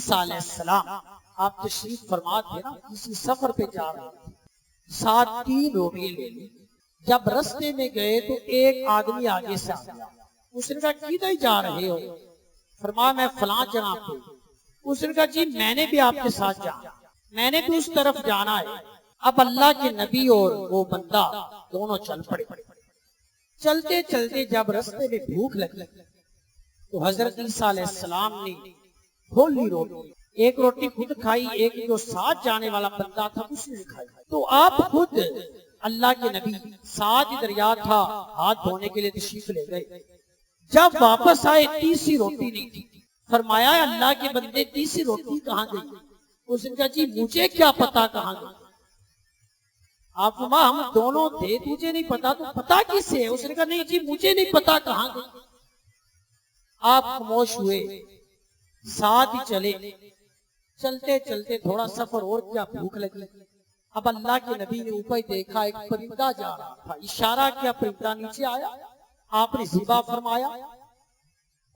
सलाम आप तशरीफ फरमा थे ना, किसी सफर पे जा रहे थे, साथ 3 रोटी ले ली। जब रास्ते में गए तो एक आदमी आगे से आ गया। उसने कहा किधर जा रहे हो? फरमाया मैं फलां जगह पे। उसने कहा जी मैंने भी आपके साथ जाना, मैंने भी उस तरफ जाना है। अब अल्लाह के नबी और वो बंदा दोनों चल पड़े। चलते चलते जब रास्ते में भूख लगी तो हजरत ईसा अलैहिस्सलाम ने खोली रोटी, एक रोटी खुद खाई, एक जो साथ जाने वाला बंदा था उसने खाई। तो आप खुद अल्लाह के नबी साथ ही दरिया था, हाथ धोने के लिए तशरीफ ले गए। जब वापस आए तीसरी रोटी नहीं थी। फरमाया अल्लाह के बंदे तीसरी रोटी कहाँ गई? उसने कहा जी मुझे क्या पता कहाँ गई। आप हम दोनों थे, तुझे नहीं पता तो पता किससे? उसने कहा नहीं जी मुझे नहीं पता कहाँ गई। आप खामोश हुए, साथ ही चले। चलते चलते थोड़ा सफर और क्या, भूख लगी। अब अल्लाह के नबी ने ऊपर देखा एक परिंदा जा रहा था, इशारा किया, परिंदा नीचे आया। आपने ज़िबा फरमाया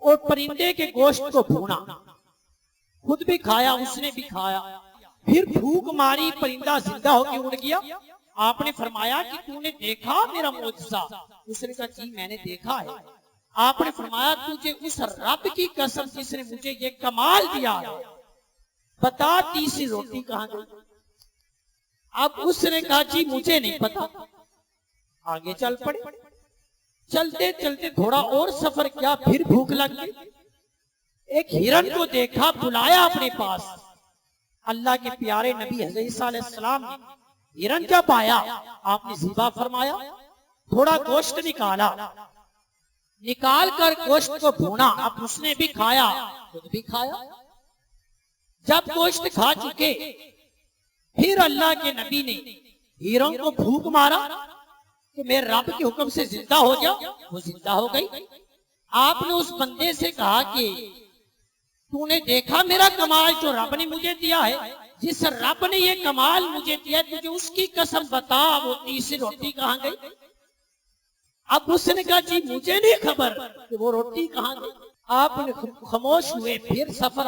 और परिंदे के गोश्त को भूना, खुद भी खाया, उसने भी खाया। फिर भूख मारी, परिंदा जिंदा होकर उड़ गया। आपने फरमाया कि तूने देखा मेरा मौजज़ा? उसने कहा जी मैंने देखा है। आपने फरमाया तुझे उस रब की कसम जिसने मुझे ये कमाल दिया है बता तीसरी रोटी कहाँ गई? अब उसने कहा जी मुझे नहीं पता। आगे चल पड़े। चलते चलते थोड़ा और सफर किया, फिर भूख लग गई। एक हिरन को देखा, बुलाया अपने पास। अल्लाह के प्यारे नबी हज़रत ईसा अलैहिस्सलाम ने हिरन जब आया, आपने ज़िबा फरमाया, थोड़ा गोश्त निकाला, निकाल कर गोश्त को भूना। अब उसने भी खाया, खुद भी खाया। जब गोश्त खा चुके, फिर अल्लाह के नबी ने हिरन को भूख मारा कि मेरे रब के हुक्म से जिंदा हो जा। वो जिंदा हो गई। आपने उस बंदे से कहा कि तूने देखा मेरा कमाल जो रब ने मुझे दिया है? जिस रब ने ये कमाल मुझे दिया तुझे उसकी कसम बता वो तीसरी रोटी कहाँ गई? अब उसने कहा जी मुझे नहीं खबर कि वो रोटी कहाँ गई। आपने खामोश हुए। फिर सफर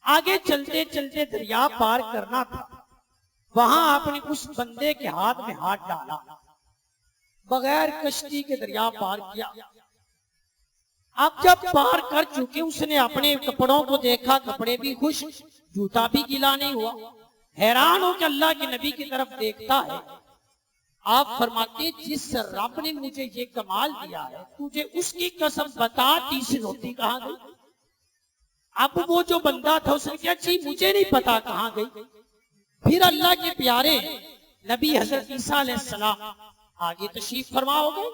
आगे चलते चलते दरिया पार करना था। वहां आपने उस बंदे के हाथ में हाथ डाला, बगैर कश्ती के दरिया पार किया। अब जब पार कर चुके, उसने अपने कपड़ों को देखा, कपड़े भी खुश, जूता भी गीला नहीं हुआ। हैरान हो कि अल्लाह के नबी की तरफ देखता है। आप फरमाते जिस रब ने मुझे ये कमाल दिया है तुझे उसकी कसम बता तीसरी रोटी कहाँ गई? अब वो जो बंदा था उसने कहा जी मुझे नहीं पता कहाँ गई। फिर अल्लाह के प्यारे नबी हजरत ईसा अलैहिस्सलाम आगे तशरीफ फरमा हो गए।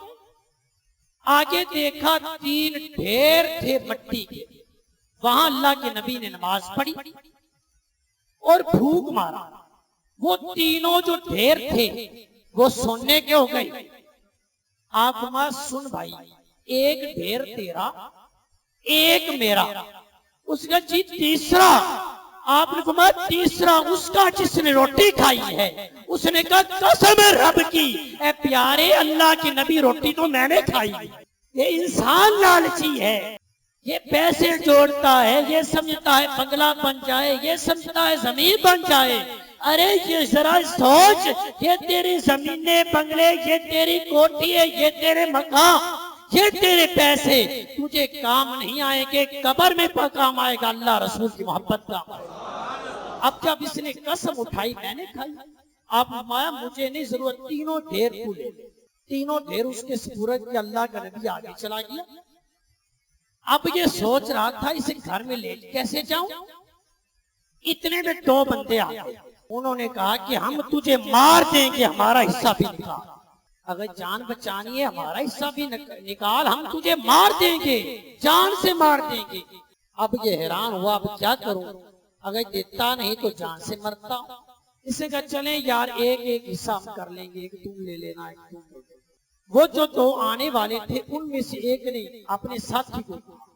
आगे देखा 3 ढेर थे मिट्टी के। वहां अल्लाह के नबी ने नमाज पढ़ी और फूंक मारा। वो तीनों जो ढेर थे वो सोने के हो गए। आप मां सुन भाई, एक ढेर तेरा, एक मेरा। उसका जी तीसरा। आपने फरमाया तीसरा उसका जिसने रोटी खाई है। उसने कहा कसम रब की ए प्यारे अल्लाह के नबी रोटी तो मैंने खाई। ये इंसान लालची है, ये पैसे जोड़ता है, ये समझता है बंगला बन जाए, ये समझता है जमीन बन जाए। अरे ये जरा सोच, ये तेरी जमीनें बंगले, ये तेरी कोठी है, ये तेरे मकान, ये तेरे पैसे तुझे काम नहीं आएंगे, कब्र में पर काम आएगा अल्लाह रसूल की मोहब्बत का। अब जब इसने कसम उठाई मैंने खाई। आप माया मुझे नहीं जरूरत, तीनों ढेर तू ले। तीनों ढेर उसके सूरज के अल्लाह का नबी आगे चला गया। अब ये सोच रहा था इसे घर में ले कैसे जाऊं। इतने में 2 बंदे आ गए। उन्होंने कहा कि हम तुझे मार देंगे, हमारा हिस्सा भी निकाल। अगर जान बचानी है हमारा हिस्सा भी निकाल, हम तुझे मार देंगे, जान से मार देंगे। अब ये हैरान हुआ अब क्या करूं, अगर देता नहीं तो जान से मरता। इसने कहा चले यार एक एक हिस्सा हम कर लेंगे, एक तुम ले लेना, एक तुम ले लेना। वो जो 2 आने वाले थे उनमें से एक ने अपने साथी को कहा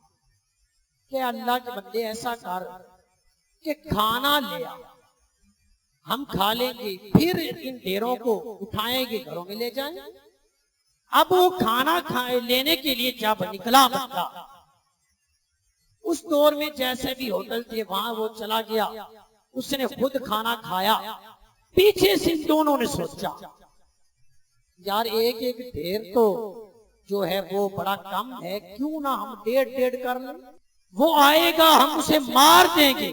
कि अल्लाह के बंदे ऐसा कर कि खाना ले आ, हम खा लेंगे, फिर इन ढेरों को उठाएंगे, घरों में ले जाएं। अब वो खाना लेने के लिए जब निकला बंदा उस दौर में जैसे भी होटल थे वहां वो चला गया, उसने खुद खाना खाया। पीछे से दोनों ने सोचा यार एक एक ढेर तो जो है वो बड़ा कम है, क्यों ना हम डेढ़ डेढ़ कर लें, वो आएगा हम उसे मार देंगे,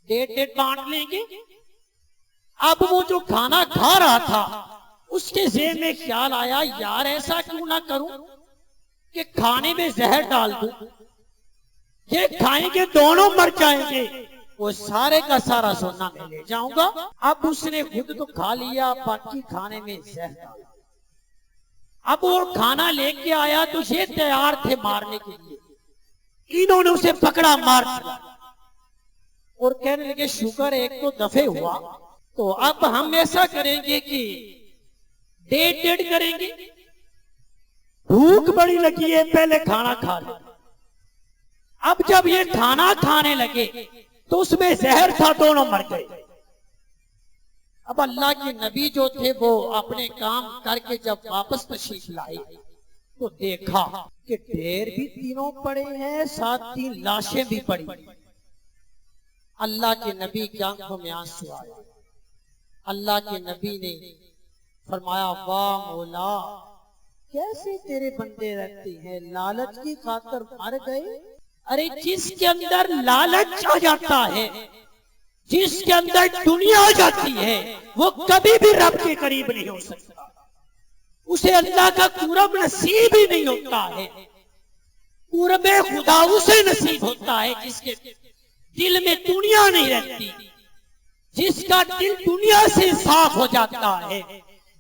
डेढ़ डेढ़ बांट लेंगे। अब वो जो खाना खा रहा था उसके ज़हन में ख्याल आया यार ऐसा क्यों ना करूं कि खाने में जहर डाल दूं, ये खाएंगे दोनों मर जाएंगे, वो सारे का सारा सोना मैं ले जाऊंगा। अब उसने खुद तो खा लिया, बाकी खाने में जहर डाला। अब वो खाना लेके आया तो ये तैयार थे मारने के लिए, इन्होंने उसे पकड़ा, मार दिया और कहने लगे शुक्र एक तो दफे हुआ, तो अब हम ऐसा करेंगे कि डेढ़ डेढ़ करेंगे, भूख बड़ी लगी है पहले खाना खा ले। अब जब ये खाना खाने लगे तो उसमें जहर था, दोनों मर गए। अब अल्लाह के नबी जो थे वो अपने काम करके जब वापस तशरीफ लाए तो देखा कि ढेर भी तीनों पड़े हैं, साथ 3 लाशें भी पड़ी। अल्लाह के नबी की आंखों में आंसू आए। अल्लाह के नबी ने फरमाया वाह मौला, कैसे तेरे बंदे रहते हैं, लालच की खातिर मर गए। अरे जिसके अंदर लालच आ जाता है, जिसके अंदर दुनिया आ जाती है, वो कभी भी रब के करीब नहीं हो सकता, उसे अल्लाह का कुर्ब नसीब ही नहीं होता है। कुर्ब खुदा उसे नसीब होता है जिसके दिल में दुनिया नहीं रहती, जिसका दिल दुनिया से साफ हो जाता है,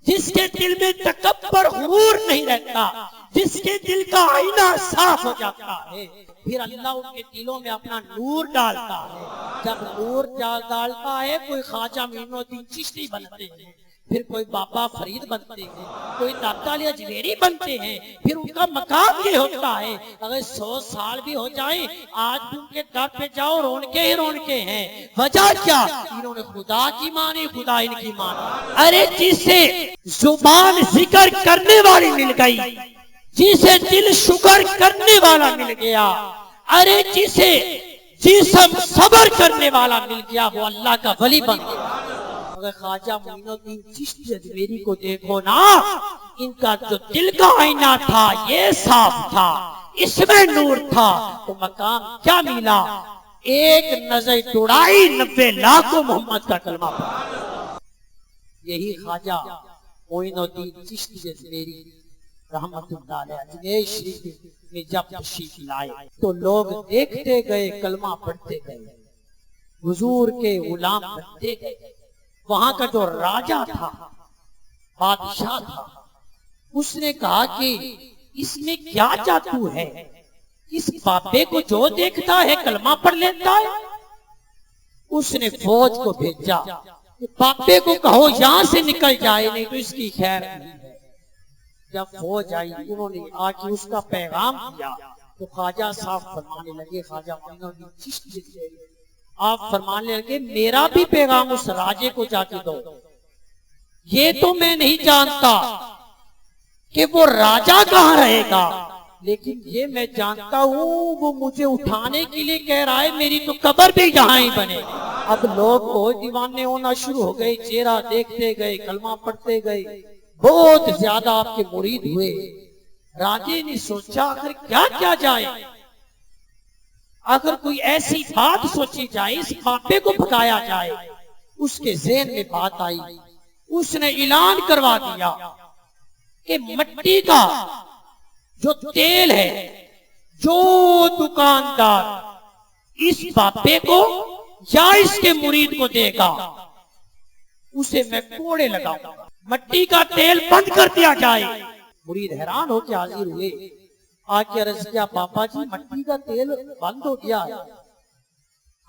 जिसके दिल में तकब्बर गुरूर नहीं रहता, जिसके दिल का आईना साफ हो जाता है, फिर अल्लाह उनके दिलों में अपना नूर डालता है। जब नूर डालता है, कोई ख्वाजा मोइनुद्दीन चिश्ती बनते हैं, फिर कोई बाबा फरीद बनते हैं, कोई दाता अली अजमेरी बनते हैं, फिर उनका मकाम ये होता है अगर 100 साल भी हो जाए, आज भी उनके दर पे जाओ रोनके ही रोनके हैं। वजह क्या, इन्होंने खुदा की मानी, खुदा इनकी मानी। अरे जिसे जुबान जिक्र करने वाली मिल गई, जिसे दिल शुक्र करने वाला मिल गया, अरे जिसे जिस्म सब्र करने वाला मिल गया, वो अल्लाह का वली बन गया। अगर ख्वाजा मोइनुद्दीन चिश्ती अजमेरी को देखो ना, इनका जो दिल का आईना था ये साफ था, इसमें नूर था, तो मकाम क्या मिला, एक नजर उड़ाई 90 लाख को मोहम्मद का कलमा पढ़ा। यही ख्वाजा मोइनुद्दीन चिश्ती अजमेरी रहमतुल्लाह अलैह अजमेर शरीफ में जब तशरीफ लाए तो लोग देखते गए, कलमा पढ़ते गए, हुजूर के गुलाम बनते गए। वहां का जो राजा था, बादशाह था, उसने कहा कि इसमें क्या जादू है, इस बाबे को जो देखता है कलमा पढ़ लेता है। उसने फौज को भेजा, बाबे को कहो यहां से निकल जाए, नहीं तो इसकी खैर नहीं है। जब फौज आई, उन्होंने आके उसका पैगाम दिया तो ख्वाजा साहब फरमाने लगे, ख्वाजा मोइनुद्दीन चिश्ती आप फरमाने लगे मेरा भी पैगाम उस राजे को जाके दो। ये तो मैं नहीं जानता कि वो राजा कहाँ रहेगा, लेकिन ये मैं जानता हूँ वो मुझे उठाने के लिए कह रहा है, मेरी तो कब्र भी यहाँ ही बने। अब लोग और दीवाने होना शुरू हो गए, चेहरा देखते गए, कलमा पढ़ते गए, बहुत ज्यादा आपके मुरीद हुए। राजे ने सोचा आखिर क्या क्या जाए, अगर कोई ऐसी बात सोची जाए, इस बाबे को भगाया जाए। उसके ज़हन में बात आई, उसने ऐलान करवा दिया कि मिट्टी का जो तेल है, जो दुकानदार इस बाबे को या इसके मुरीद को देगा, उसे मैं कोड़े लगाऊंगा। मिट्टी का तेल बंद कर दिया जाए। मुरीद हैरान होकर हाजिर हुए, आके अर्ज किया पापा जी मिट्टी का तेल बंद हो गया,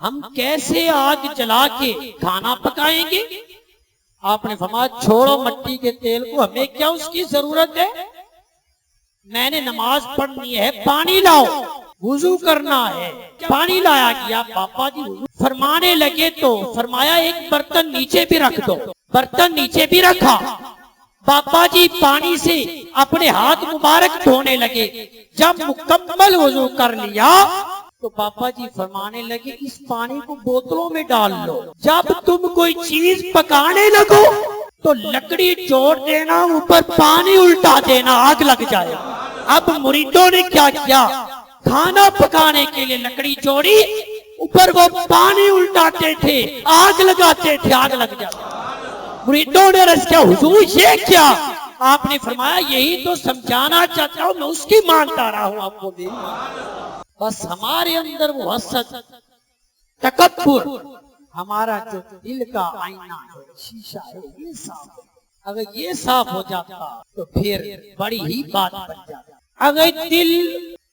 हम कैसे आग जला के खाना पकाएंगे। आपने फरमाया छोड़ो मिट्टी के तेल को, हमें क्या उसकी जरूरत है, मैंने नमाज पढ़नी है, पानी लाओ, वुजू करना है। पानी लाया गया, पापा जी वुजू फरमाने लगे तो फरमाया एक बर्तन नीचे भी रख दो। बर्तन नीचे भी रखा, पापा जी पानी से अपने हाथ मुबारक धोने लगे। जब मुकम्मल वुजू कर लिया तो पापा जी फरमाने लगे इस पानी को बोतलों में डाल लो, जब तुम कोई चीज पकाने लगो तो लकड़ी जोड़ देना, ऊपर पानी उल्टा देना, आग लग जाए। अब मुरीदों ने क्या किया, खाना पकाने के लिए लकड़ी जोड़ी, ऊपर वो पानी उल्टाते थे, आग लगाते थे, आग लग जाती। मुरीदों ने रस किया, हुजूर ये क्या? आपने फरमाया यही तो समझाना चाहता हूं, मैं उसकी मानता रहा हूं आपको भी। बस हमारे अंदर वो हसद, तकब्बुर, हमारा जो दिल का आईना है, शीशा है, ये साफ, अगर ये साफ हो जाता तो फिर बड़ी ही बात बन जाती। अगर दिल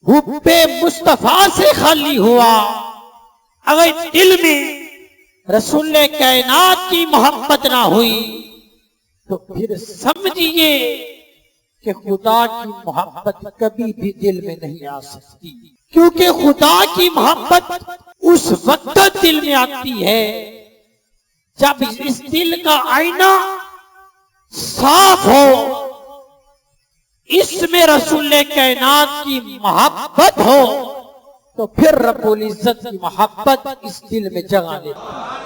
हुब्बे मुस्तफा से खाली हुआ, अगर दिल में रसूल कायनात की मोहब्बत ना हुई, तो फिर समझिए कि खुदा की मोहब्बत कभी भी दिल में नहीं आ सकती, क्योंकि खुदा की मोहब्बत उस वक्त दिल में आती है जब इस दिल का आईना साफ हो, इसमें रसूल कायनात की मोहब्बत हो, तो फिर रब्बुल इज्जत की मोहब्बत इस दिल में जगा ले।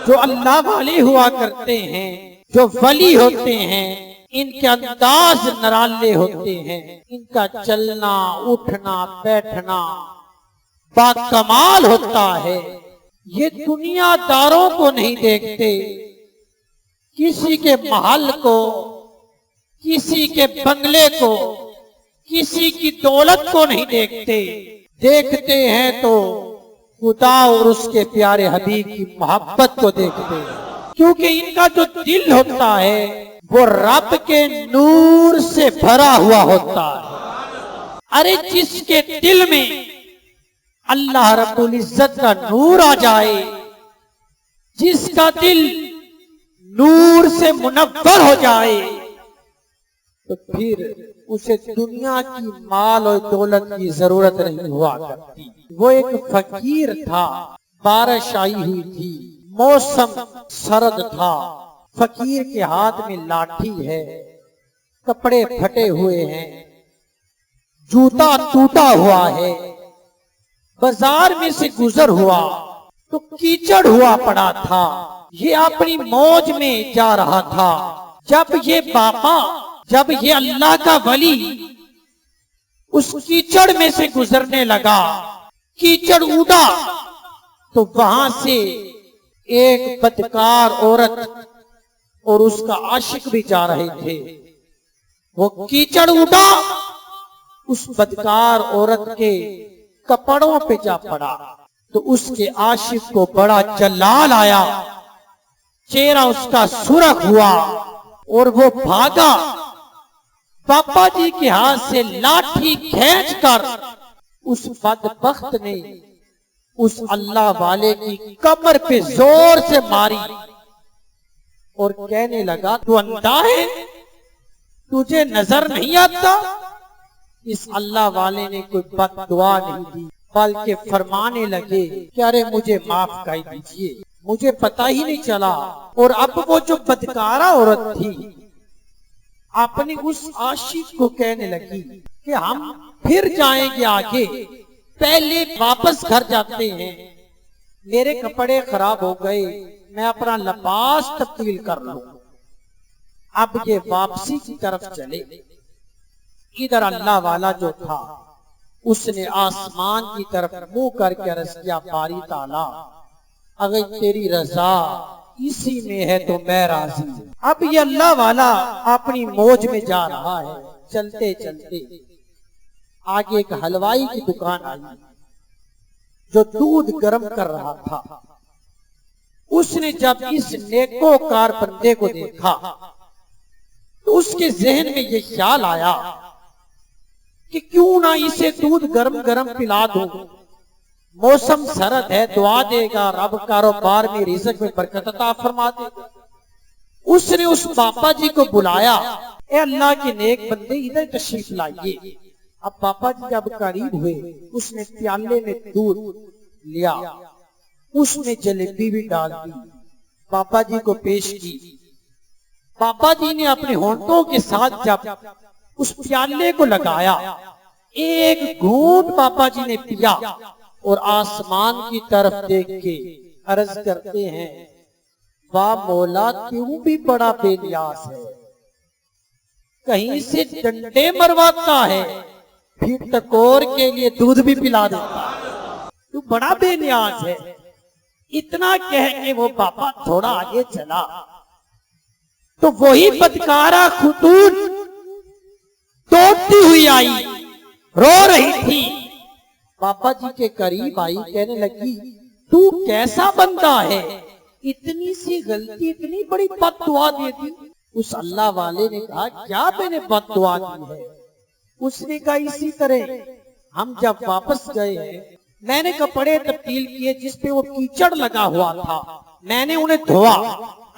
जो अल्लाह वाले हुआ करते हैं, जो वली होते हैं, इनके अंदाज नराले होते हैं, इनका चलना उठना बैठना बाकमाल होता है। ये दुनियादारों को नहीं देखते, किसी के महल को, किसी के बंगले को, किसी की दौलत को नहीं देखते, देखते हैं तो खुदा और उसके प्यारे हबीब की मोहब्बत को देखते हैं। क्योंकि इनका जो दिल होता है वो रब के नूर से भरा हुआ होता है। अरे जिसके दिल में अल्लाह रब्बुल इज्जत का नूर आ जाए, जिसका दिल नूर से मुनव्वर हो जाए, तो फिर उसे दुनिया की माल और दौलत की जरूरत नहीं हुआ करती। वो एक फकीर था, बारिश आई हुई थी, मौसम सर्द था, फकीर के हाथ में लाठी है, कपड़े फटे हुए हैं, जूता टूटा हुआ है, बाजार में से गुजर हुआ तो कीचड़ हुआ पड़ा था। ये अपनी मौज में जा रहा था, जब ये बापा, जब ये अल्लाह का वली उस कीचड़ में से गुजरने लगा, कीचड़ उड़ा तो वहां से एक बदकार औरत और उसका आशिक भी जा रहे थे। वो कीचड़ उड़ा, उस बदकार औरत के कपड़ों पे जा पड़ा, तो उसके आशिक को बड़ा जलाल आया, चेहरा उसका सुर्ख हुआ और वो भागा। पापा जी के हाथ से लाठी खींचकर उस बदबख्त ने उस अल्लाह वाले की कमर पे जोर से मारी और कहने लगा, तू अंधा है, तुझे नजर नहीं आता? इस अल्लाह वाले ने कोई बददुआ नहीं दी, बल्कि फरमाने लगे कि अरे मुझे माफ कर दीजिए, मुझे पता ही नहीं चला। और अब वो जो बदकारा औरत थी अपने उस आशिक को कहने लगी कि हम फिर जाएंगे आगे, पहले वापस घर जाते हैं, मेरे कपड़े खराब हो गए, मैं अपना लिबास तब्दील कर लूं। अब ये वापसी की तरफ चले। इधर अल्लाह वाला जो था उसने आसमान की तरफ मुंह करके अर्ज किया, बारी ताला अगर तेरी रजा इसी में है तो मैं राजी हूं। अब ये अल्लाह वाला अपनी मौज में जा रहा है। चलते चलते आगे एक हलवाई की दुकान आई जो दूध गर्म कर रहा था। उसने जब इस नेकोकार बंदे को देखा तो उसके जहन में ये ख्याल आया कि क्यों ना इसे दूध गरम गरम पिला दूं, मौसम सरद है, दुआ देगा, रब कारोबार में रिज़्क में बरकत अता फरमा देगा। उसने उस पापा जी को बुलाया, ए अल्लाह के नेक बंदे इधर तशरीफ लाइए। अब पापा जी जब करीब हुए उसने प्याले में दूध लिया, उसने जलेबी भी डाल दी, पापा जी को पेश की। पापा जी ने अपने होंठों के साथ जब उस प्याले को लगाया, एक घूंट पापा जी ने पिया और आसमान की तरफ देख के अर्ज करते हैं, वाह मौला क्यों भी बड़ा बेनियाज है, कहीं से डंडे मरवाता है, फिर टकोर के लिए दूध भी पिला देता है, तू बड़ा बेनियाज है। इतना कह के वो बाबा थोड़ा आगे चला तो वही बदकारा खुतून दौड़ती हुई आई, रो रही थी। पापा जी के करीब आई, कहने लगी तू कैसा बंदा है, इतनी सी गलती इतनी बड़ी बददुआ दे दी। उस अल्लाह वाले ने कहा क्या मैंने बददुआ दी है? उसने कहा इसी तरह हम जब वापस गए हैं, मैंने कपड़े तब्दील किए जिसपे वो कीचड़ लगा हुआ था, मैंने उन्हें धोआ।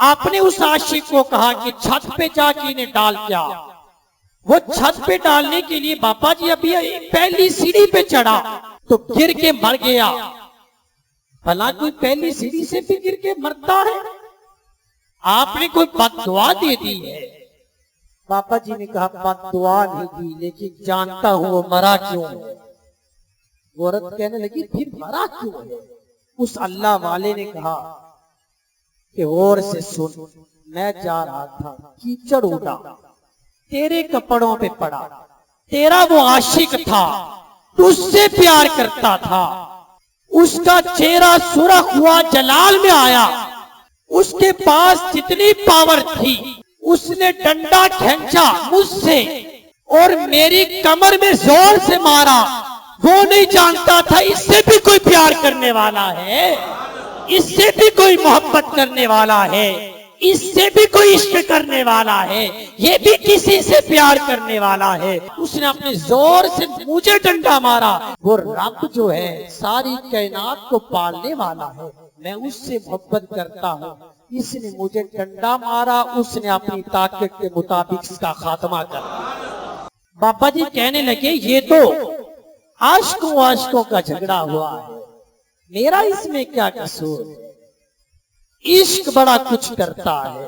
आपने उस आशिक को कहा कि छत पे जाके इन्हें डाल क्या। वो छत पे डालने के लिए बाबा जी अभी पहली सीढ़ी पे चढ़ा तो गिर के मर गया। भला कोई पहली सीढ़ी से भी गिर के मरता है? आपने कोई बददुआ दे दी है। पापा जी ने कहा बददुआ नहीं दी, लेकिन जानता हूं वो मरा क्यों है। वो औरत कहने लगी फिर मरा क्यों है? उस अल्लाह वाले ने कहा कि और से सुन, मैं जा रहा था, कीचड़ उड़ा, तेरे कपड़ों पे पड़ा, तेरा वो आशिक था, तुझसे प्यार करता था, उसका चेहरा सुर्ख हुआ जलाल में आया, उसके पास जितनी पावर थी उसने डंडा खींचा मुझसे और मेरी कमर में जोर से मारा। वो नहीं जानता था इससे भी कोई प्यार करने वाला है, इससे भी कोई मोहब्बत करने वाला है, इससे भी कोई इश्क करने वाला है, ये भी किसी से प्यार करने वाला है। उसने अपने जोर से मुझे डंडा मारा। वो रब जो है सारी कायनात को पालने वाला है, मैं उससे मोहब्बत करता हूँ, इसने मुझे डंडा मारा, उसने अपनी ताकत के मुताबिक इसका खात्मा कर दिया। बाबा जी कहने लगे ये तो आशिकों का झगड़ा हुआ है, मेरा इसमें क्या कसूर है? इश्क बड़ा कुछ करता है।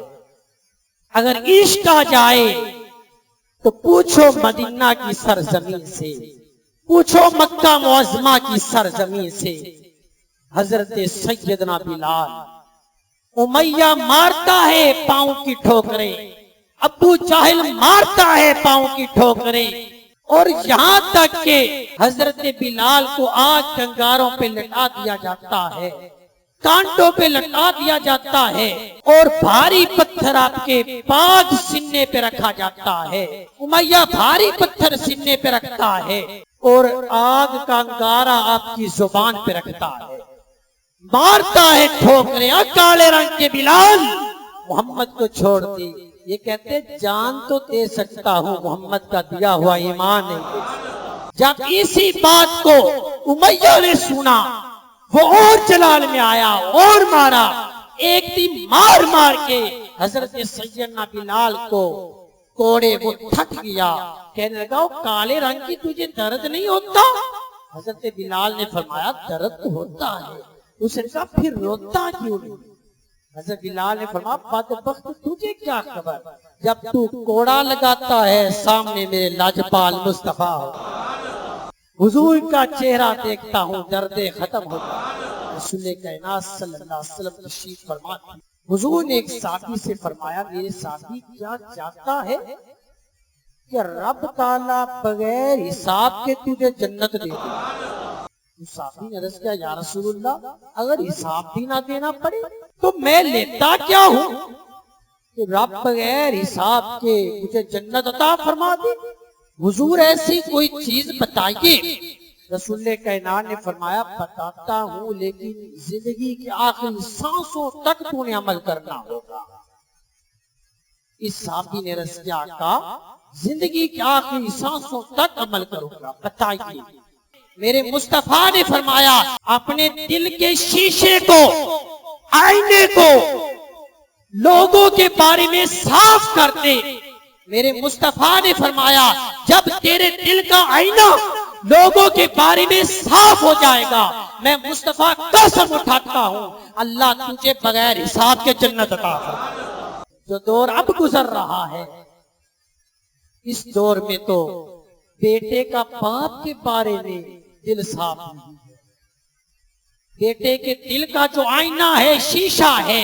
अगर इश्क आ जाए तो पूछो मदीना की सरजमीन से, पूछो मक्का मुअज्जमा की सरजमीन से। हजरत सैयदना बिलाल उमैया मारता है पांव की ठोकरें, अबू जाहिल मारता है पांव की ठोकरें, और यहां तक के हजरत बिलाल को आग कंगारों पे लटा दिया जाता है, कांटों पे लटा दिया जाता है, और भारी पत्थर आपके पाद सीने पे रखा जाता है। उमैया भारी पत्थर सीने पे रखता है और आग का अंगारा आपकी जुबान पे रखता है, मारता है ठोकरें। काले रंग के बिलाल मोहम्मद को छोड़ दी। ये कहते जान तो दे सकता हूँ, मोहम्मद का दिया हुआ ईमान नहीं। जब इसी बात को उमैया ने सुना, वो और जलाल में आया और मारा। एक दिन मार मार के हजरत सैयदना बिलाल को कोड़े, वो थक गया, कहने लगा काले रंग की तुझे दर्द नहीं होता? हजरत बिलाल ने फरमाया दर्द तो होता है। उसने कहा फिर रोता क्यों नहीं? हजरत बिलाल ने फरमाया बदबख्त तुझे क्या खबर, जब तू कोड़ा लगाता है सामने मेरे लाजपाल मुस्तफा हुजूर का चेहरा देखता हूँ, दर्दे खत्म होता है। रसूल कायनात सल्लल्लाहु अलैहि वसल्लम तशरीफ फरमाते, हुजूर ने एक साथी से फरमाया मेरे साथी क्या चाहता है कि रब ताला बगैर हिसाब के तुझे जन्नत दे दे। साथी ने अर्ज किया या रसूलुल्लाह अगर हिसाब भी ना देना पड़े तो मैं लेता क्या हूँ कि रब बगैर हिसाब के मुझे जन्नत अता फरमा दे। हुजूर ऐसी कोई चीज बताइए। रसूल कायनात ने फरमाया बताता हूँ, लेकिन जिंदगी के आखिरी सांसों तक तूने अमल करना होगा। इस साथी ने अर्ज किया आका जिंदगी के आखिरी सांसों तक अमल करूंगा, बताइए। मेरे मुस्तफा ने फरमाया अपने दिल के शीशे को, आईने को लोगों के बारे में साफ कर दे। मेरे मुस्तफा ने फरमाया जब तेरे दिल का आईना लोगों के बारे में साफ हो जाएगा, मैं मुस्तफा कसम उठाता हूँ अल्लाह तुझे बगैर हिसाब के जन्नत अता फरमाएगा। जो दौर अब गुजर रहा है, इस दौर में तो बेटे का बाप के बारे में दिल साफ नहीं है, बेटे के दिल का जो आईना है, शीशा है,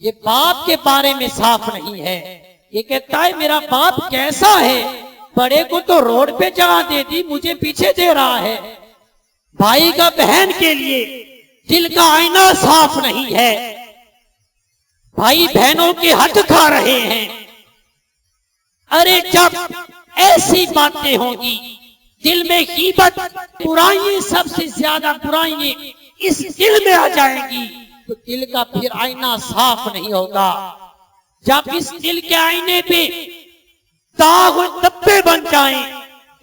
ये बाप के बारे में साफ नहीं है। ये कहता है मेरा बाप कैसा है, बड़े को तो रोड पे जगह दे दी, मुझे पीछे दे रहा है। भाई का बहन के लिए दिल का आईना साफ नहीं है, भाई बहनों के हक खा रहे हैं। अरे जब ऐसी बातें होंगी, दिल में ग़ीबत, बुराई, सबसे ज्यादा बुराई इस दिल में आ जाएंगी, तो दिल का फिर आईना साफ नहीं होगा। जब इस दिल के आईने पे दाग और धब्बे बन जाएं,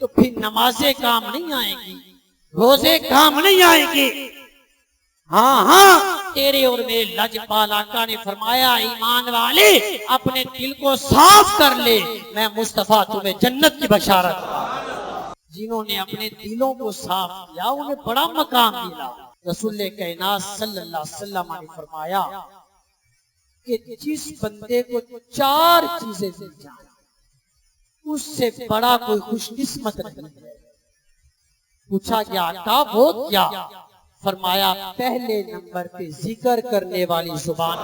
तो फिर नमाजें काम नहीं आएंगी, रोजे काम नहीं आएंगे। हाँ हाँ, तेरे और मेरे लजपाल आका ने फरमाया, ईमान वाले अपने दिल को साफ कर ले, मैं मुस्तफा तुम्हें जन्नत की बशारत। जिन्होंने अपने दिलों को साफ किया उन्हें बड़ा मकाम मिला। रसूल कायनात सल्लल्लाहु अलैहि वसल्लम ने फरमाया कि जिस बंदे को 4 चीजें मिल जाए, उससे बड़ा कोई खुशकिस्मत नहीं है। पूछा गया आका वो क्या? फरमाया पहले नंबर पे जिक्र करने वाली जुबान,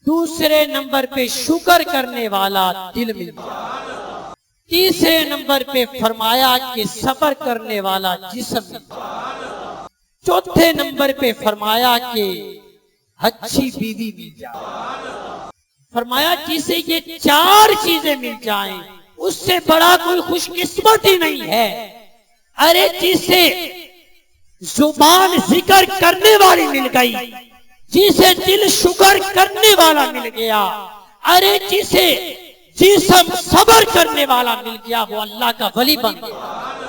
दूसरे नंबर पे शुक्र करने वाला दिल मिल जाए, तीसरे नंबर पे फरमाया कि सब्र करने वाला जिस्म मिल जाए, चौथे नंबर पे फरमाया कि अच्छी बीवी मिल जाए। फरमाया जिसे ये 4 चीजें मिल जाएं, उससे बड़ा कोई खुशकिस्मत ही नहीं है। अरे जिसे जुबान जिक्र करने वाली मिल गई, जिसे दिल शुक्र करने वाला मिल गया, अरे जिसे जिस्म सब्र करने वाला मिल गया, वो अल्लाह का वली बन गया।